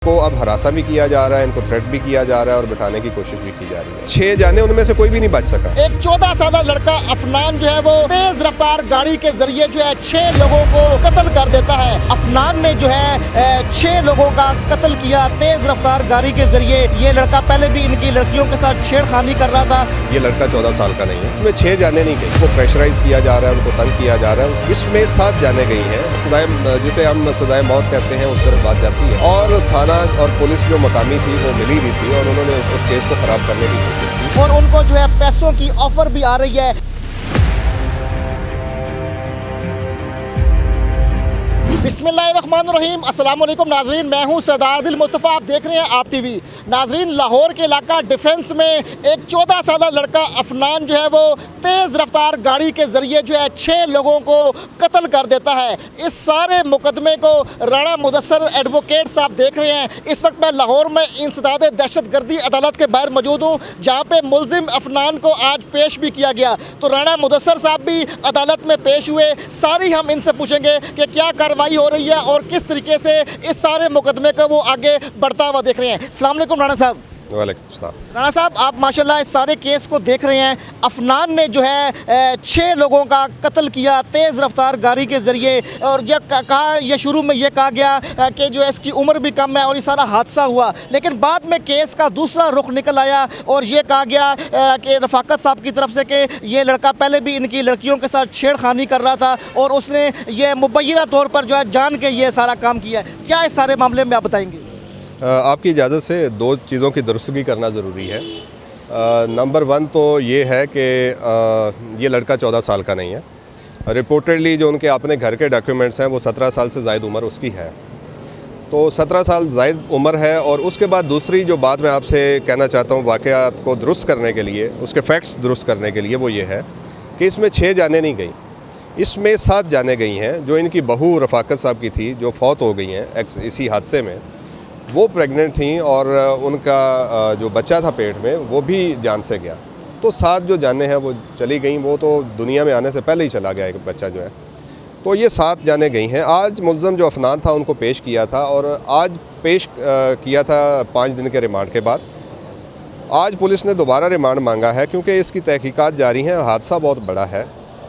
को अब हरासा भी किया जा रहा है, इनको थ्रेट भी किया जा रहा है और बिठाने की कोशिश भी की जा रही है। 6 जाने उनमें से कोई भी नहीं बच सका। एक 14 साल लड़का अफनान जो है वो तेज रफ्तार गाड़ी के जरिए जो है 6 लोगों को कत्ल कर देता है। अफनान ने जो है 6 लोगों का कत्ल किया तेज रफ्तार गाड़ी के जरिए। ये लड़का पहले भी इनकी लड़कियों के साथ छेड़खानी कर रहा था। ये लड़का 14 साल का नहीं है, इसमें 6 जाने नहीं गई। उनको प्रेशराइज किया जा रहा है, उनको तंग किया जा रहा है। इसमें 7 जाने गई हैं। सदाए जिसे हम सदाए मौत कहते हैं उस तरफ बात जाती है। और थाना और पुलिस जो मकामी थी वो मिली भी थी और उन्होंने उस केस को खराब करने की कोशिश की और उनको जो है पैसों की ऑफर भी आ रही है। बिस्मिल्लाहिर्रहमानिर्रहीम, अस्सलाम वालेकुम नाजरीन, मैं हूं सरदार दिल मुस्तफ़ा, आप देख रहे हैं आप टीवी। नाजरीन, लाहौर के इलाका डिफेंस में एक 14 साल लड़का अफनान जो है वो तेज़ रफ्तार गाड़ी के ज़रिए जो है 6 लोगों को कत्ल कर देता है। इस सारे मुकदमे को राणा मुदस्सर एडवोकेट साहब देख रहे हैं। इस वक्त मैं लाहौर में इंसदाद दहशतगर्दी अदालत के बाहर मौजूद हूँ, जहाँ पे मुलजिम अफनान को आज पेश भी किया गया। तो राणा मुदस्सर साहब भी अदालत में पेश हुए। सारी हम इनसे पूछेंगे कि क्या कार्रवाई हो रही है और किस तरीके से इस सारे मुकदमे को वो आगे बढ़ता हुआ देख रहे हैं। अस्सलाम वालेकुम राणा साहब। वालेकुम सलाम। राणा साहब, आप माशाल्लाह इस सारे केस को देख रहे हैं। अफनान ने जो है 6 लोगों का कत्ल किया तेज़ रफ्तार गाड़ी के ज़रिए, और ये शुरू में ये कहा गया कि जो है इसकी उम्र भी कम है और ये सारा हादसा हुआ। लेकिन बाद में केस का दूसरा रुख निकल आया और ये कहा गया कि रफ़ाकत साहब की तरफ से कि ये लड़का पहले भी इनकी लड़कियों के साथ छेड़खानी कर रहा था और उसने ये मुबैना तौर पर जो है जान के ये सारा काम किया है। क्या इस सारे मामले में आप बताएंगे? आपकी इजाज़त से 2 चीज़ों की दुरुस्तगी करना ज़रूरी है। नंबर 1 तो ये है कि ये लड़का 14 साल का नहीं है। रिपोर्टेडली जो उनके अपने घर के डॉक्यूमेंट्स हैं वो 17 साल से ज़ायद उम्र उसकी है। तो 17 साल ज़ायद उम्र है। और उसके बाद दूसरी जो बात मैं आपसे कहना चाहता हूँ वाक़यात को दुरुस्त करने के लिए, उसके फैक्ट्स दुरुस्त करने के लिए, वो ये है कि इसमें 6 जाने नहीं गई, इसमें 7 जाने गई हैं। जो इनकी बहू रफ़ाकत साहब की थी जो फौत हो गई हैं इसी हादसे में, वो प्रेग्नेंट थी और उनका जो बच्चा था पेट में वो भी जान से गया। तो 7 जो जाने हैं वो चली गई। वो तो दुनिया में आने से पहले ही चला गया एक बच्चा जो है। तो ये 7 जाने गई हैं। आज मुलज़म जो अफनान था उनको पेश किया था और आज पेश किया था 5 दिन के रिमांड के बाद। आज पुलिस ने दोबारा रिमांड मांगा है क्योंकि इसकी तहकीकात जारी हैं। हादसा बहुत बड़ा है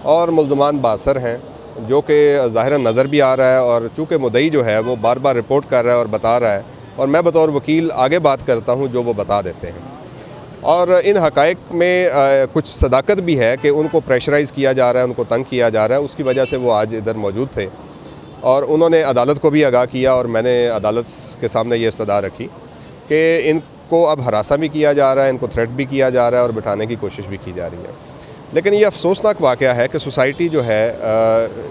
और मुल्ज़मान बासर हैं, जो कि ज़ाहिरन नज़र भी आ रहा है। और चूँकि मुद्दई जो है वो बार बार रिपोर्ट कर रहा है और बता रहा है, और मैं बतौर वकील आगे बात करता हूं जो वो बता देते हैं। और इन हक़ाइक़ में कुछ सदाकत भी है कि उनको प्रेशराइज़ किया जा रहा है, उनको तंग किया जा रहा है। उसकी वजह से वो आज इधर मौजूद थे और उन्होंने अदालत को भी आगाह किया और मैंने अदालत के सामने ये सदा रखी कि इनको अब हरासा भी किया जा रहा है, इनको थ्रेट भी किया जा रहा है और बिठाने की कोशिश भी की जा रही है। लेकिन ये अफसोसनाक वाक़या है कि सोसाइटी जो है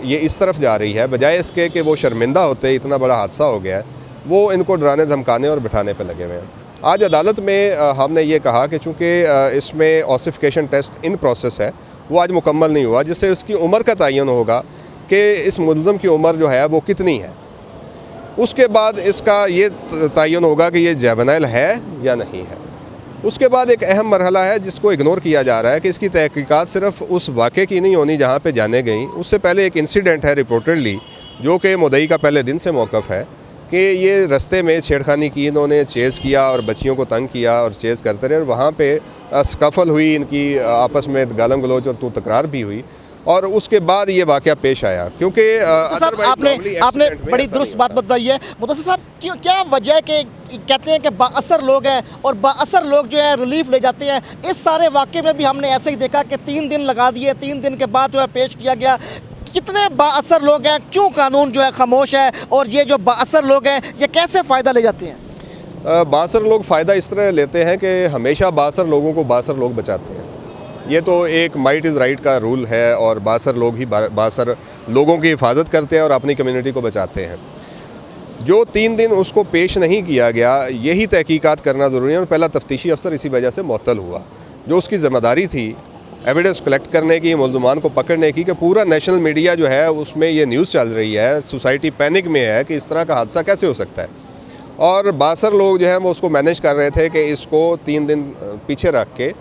ये इस तरफ जा रही है, बजाय इसके कि वो शर्मिंदा होते, इतना बड़ा हादसा हो गया है, वो इनको डराने धमकाने और बिठाने पर लगे हुए हैं। आज अदालत में हमने ये कहा कि चूँकि इसमें ऑसिफिकेशन टेस्ट इन प्रोसेस है, वो आज मुकम्मल नहीं हुआ, जिससे उसकी उम्र का तयन होगा कि इस मुलज़म की उम्र जो है वो कितनी है। उसके बाद इसका ये तयन होगा कि ये जुवेनाइल है या नहीं है। उसके बाद एक अहम मरहला है जिसको इग्नोर किया जा रहा है कि इसकी तहकीकात सिर्फ उस वाक़े की नहीं होनी जहाँ पर जाने गई। उससे पहले एक इंसिडेंट है रिपोर्टेडली, जो कि मुद्दई का पहले दिन से मौक़िफ़ है कि ये रास्ते में छेड़खानी की, इन्होंने चेज़ किया और बच्चियों को तंग किया और चेज़ करते रहे। और वहाँ पे स्कफल हुई, इनकी आपस में गालम गलोच और तू तकरार भी हुई और उसके बाद ये वाक़या पेश आया। क्योंकि आपने बड़ी दुरुस्त बात बताई है मुदस्सिर साहब। क्या वजह है कि कहते हैं कि बाअसर लोग हैं और बाअसर लोग जो है रिलीफ ले जाते हैं। इस सारे वाक़े में भी हमने ऐसे ही देखा कि 3 दिन लगा दिए, 3 दिन के बाद जो है पेश किया गया। कितने बाअसर लोग हैं, क्यों कानून जो है खामोश है, और ये जो बाअसर लोग हैं ये कैसे फ़ायदा ले जाते हैं? बाअसर लोग फ़ायदा इस तरह लेते हैं कि हमेशा बाअसर लोगों को बाअसर लोग बचाते हैं। ये तो एक माइट इज़ राइट का रूल है और बाअसर लोग ही बाअसर लोगों की हिफाजत करते हैं और अपनी कम्युनिटी को बचाते हैं। जो 3 दिन उसको पेश नहीं किया गया, यही तहकीकात करना ज़रूरी है। और पहला तफ्तीशी अफसर इसी वजह से मुअत्तल हुआ। जो उसकी ज़िम्मेदारी थी एविडेंस कलेक्ट करने की, मुल्ज़मान को पकड़ने की, कि पूरा नेशनल मीडिया जो है उसमें ये न्यूज़ चल रही है, सोसाइटी पैनिक में है कि इस तरह का हादसा कैसे हो सकता है। और बासर लोग जो हैं वो उसको मैनेज कर रहे थे कि इसको 3 दिन पीछे रख के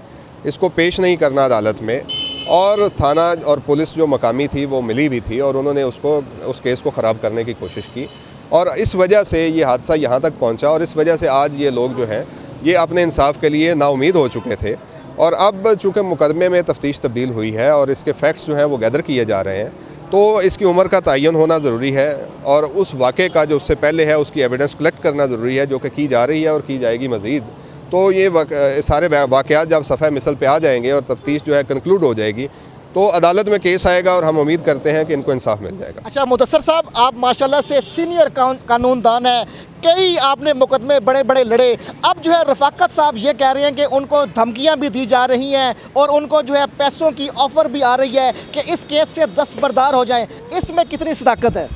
इसको पेश नहीं करना अदालत में। और थाना और पुलिस जो मकामी थी वो मिली भी थी और उन्होंने उस केस को ख़राब करने की कोशिश की। और इस वजह से ये हादसा यहाँ तक पहुँचा और इस वजह से आज ये लोग जो हैं ये अपने इंसाफ के लिए नाउमीद हो चुके थे। और अब चूँकि मुकदमे में तफ्तीश तब्दील हुई है और इसके फैक्ट्स जो हैं वो गैदर किए जा रहे हैं, तो इसकी उम्र का तयन होना ज़रूरी है और उस वाक़े का जो उससे पहले है उसकी एविडेंस कलेक्ट करना ज़रूरी है, जो कि की जा रही है और की जाएगी मज़ीद। तो ये सारे वाक़यात जब सफ़े मिसल पे आ जाएंगे और तफ्तीश जो है कंक्लूड हो जाएगी तो अदालत में केस आएगा और हम उम्मीद करते हैं कि इनको इंसाफ मिल जाएगा। अच्छा मुदस्सर साहब, आप माशाल्लाह से सीनियर कानूनदान हैं, कई आपने मुकदमे बड़े बड़े लड़े। अब जो है रफ़ाकत साहब ये कह रहे हैं कि उनको धमकियां भी दी जा रही हैं और उनको जो है पैसों की ऑफ़र भी आ रही है कि इस केस से दस्तबरदार हो जाएं। इसमें कितनी सदाकत है?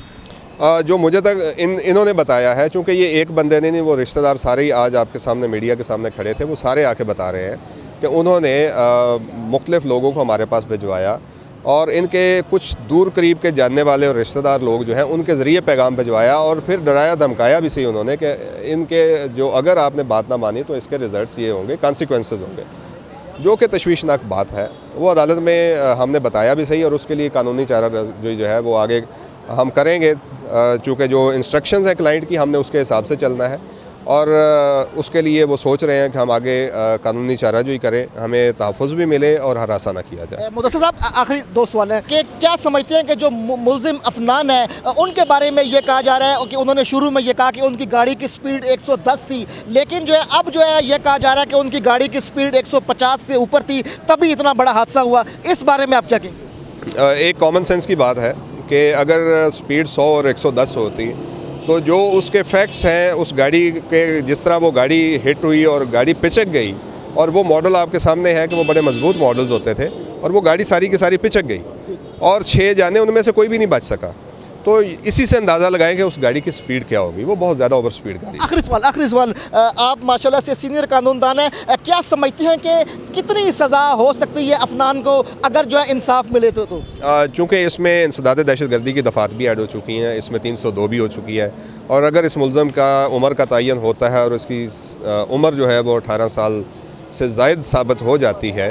जो मुझे तक इन्होंने बताया है, चूँकि ये एक बंदे ने नहीं, वो रिश्तेदार सारे ही आज आपके सामने मीडिया के सामने खड़े थे, वो सारे आके बता रहे हैं कि उन्होंने मुख्तलिफ़ लोगों को हमारे पास भिजवाया और इनके कुछ दूर करीब के जानने वाले और रिश्तेदार लोग जो हैं उनके ज़रिए पैगाम भिजवाया और फिर डराया धमकाया भी सही उन्होंने कि इनके जो अगर आपने बात ना मानी तो इसके रिज़ल्ट्स ये होंगे, कॉन्सिक्वेंसेस होंगे, जो कि तशवीशनाक बात है। वो अदालत में हमने बताया भी सही और उसके लिए कानूनी चारा जो है वो आगे हम करेंगे, चूँकि जो इंस्ट्रक्शंस हैं क्लाइंट की हमने उसके हिसाब से चलना है और उसके लिए वो सोच रहे हैं कि हम आगे कानूनी चाराजोई करें, हमें तहफ़्फ़ुज़ भी मिले और हरासा ना किया जाए। मुदस्सर साहब, आखिरी दो सवाल है कि क्या समझते हैं कि जो मुलजिम अफनान है उनके बारे में ये कहा जा रहा है कि उन्होंने शुरू में ये कहा कि उनकी गाड़ी की स्पीड 110 थी, लेकिन जो है अब जो है ये कहा जा रहा है कि उनकी गाड़ी की स्पीड 150 से ऊपर थी, तभी इतना बड़ा हादसा हुआ। इस बारे में आप क्या कहेंगे? एक कॉमन सेंस की बात है कि अगर स्पीड 100 और 110 होती तो जो उसके फैक्ट्स हैं उस गाड़ी के, जिस तरह वो गाड़ी हिट हुई और गाड़ी पिचक गई और वो मॉडल आपके सामने है कि वो बड़े मजबूत मॉडल्स होते थे और वो गाड़ी सारी की सारी पिचक गई और 6 जाने उनमें से कोई भी नहीं बच सका, तो इसी से अंदाज़ा लगाएं कि उस गाड़ी की स्पीड क्या होगी। वो बहुत ज़्यादा ओवर स्पीड गाड़ी। आखिरी सवाल, आप माशाल्लाह से सीनियर कानूनदान हैं, क्या समझते हैं कि कितनी सज़ा हो सकती है अफनान को अगर जो है इंसाफ मिले तो? चूँकि इसमें इंसदाद दहशतगर्दी की दफ़ात भी ऐड हो चुकी हैं, इसमें 302 भी हो चुकी है और अगर इस मुलज़म का उम्र का तयन होता है और उसकी उम्र जो है वो 18 साल से ज़ायद साबित हो जाती है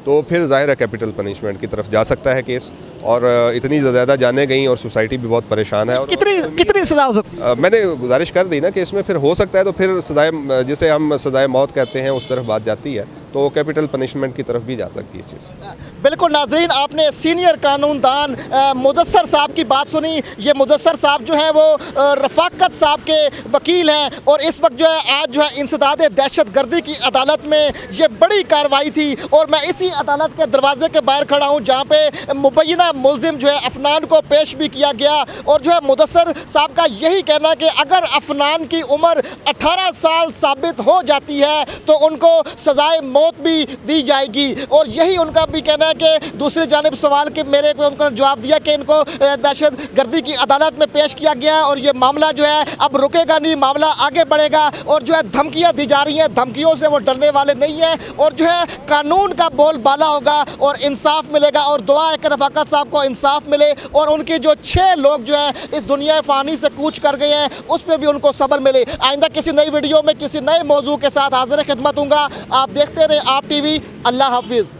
तो फिर ज़ाहिर है कैपिटल पनिशमेंट की तरफ जा सकता है केस और इतनी ज़्यादा जाने गई और सोसाइटी भी बहुत परेशान है। और कितनी सज़ा हो सकती है? मैंने गुजारिश कर दी ना कि इसमें फिर हो सकता है तो फिर सजाए, जिसे हम सजाए मौत कहते हैं, उस तरफ बात जाती है तो कैपिटल पनिशमेंट की तरफ भी जा सकती है चीज़। बिल्कुल नाज़रीन, आपने सीनियर कानूनदान मुदस्सर साहब की बात सुनी। ये मुदस्सर साहब जो हैं वो रफ़ाकत साहब के वकील हैं और इस वक्त जो है आज जो है इंसदाद दहशतगर्दी की अदालत में ये बड़ी कार्रवाई थी और मैं इसी अदालत के दरवाजे के बाहर खड़ा हूँ जहाँ पे मुबैना मुलजिम जो है अफनान को पेश भी किया गया और जो है मुदस्सर साहब का यही कहना है कि अगर अफनान की उम्र 18 साल साबित हो जाती है तो उनको सजाए मौत भी दी जाएगी और यही उनका भी कहना है कि दूसरी जानिब सवाल के मेरे पे उन्होंने जवाब दिया कि इनको दहशतगर्दी की अदालत में पेश किया गया है और ये मामला जो है अब रुकेगा नहीं, मामला आगे बढ़ेगा और जो है धमकियां दी जा रही हैं, धमकियों से वो डरने वाले नहीं हैं और जो है कानून का बोलबाला होगा और इंसाफ मिलेगा और दुआ है कि रफ़ाकत साहब को इंसाफ मिले और उनके जो 6 लोग जो है इस दुनिया फ़ानी से कूच कर गए हैं उस पर भी उनको सब्र मिले। आइंदा किसी नई वीडियो में किसी नए मौजू के साथ हाज़िर खिदमत हूँगा। आप देखते रहे आप टीवी। अल्लाह हाफिज़।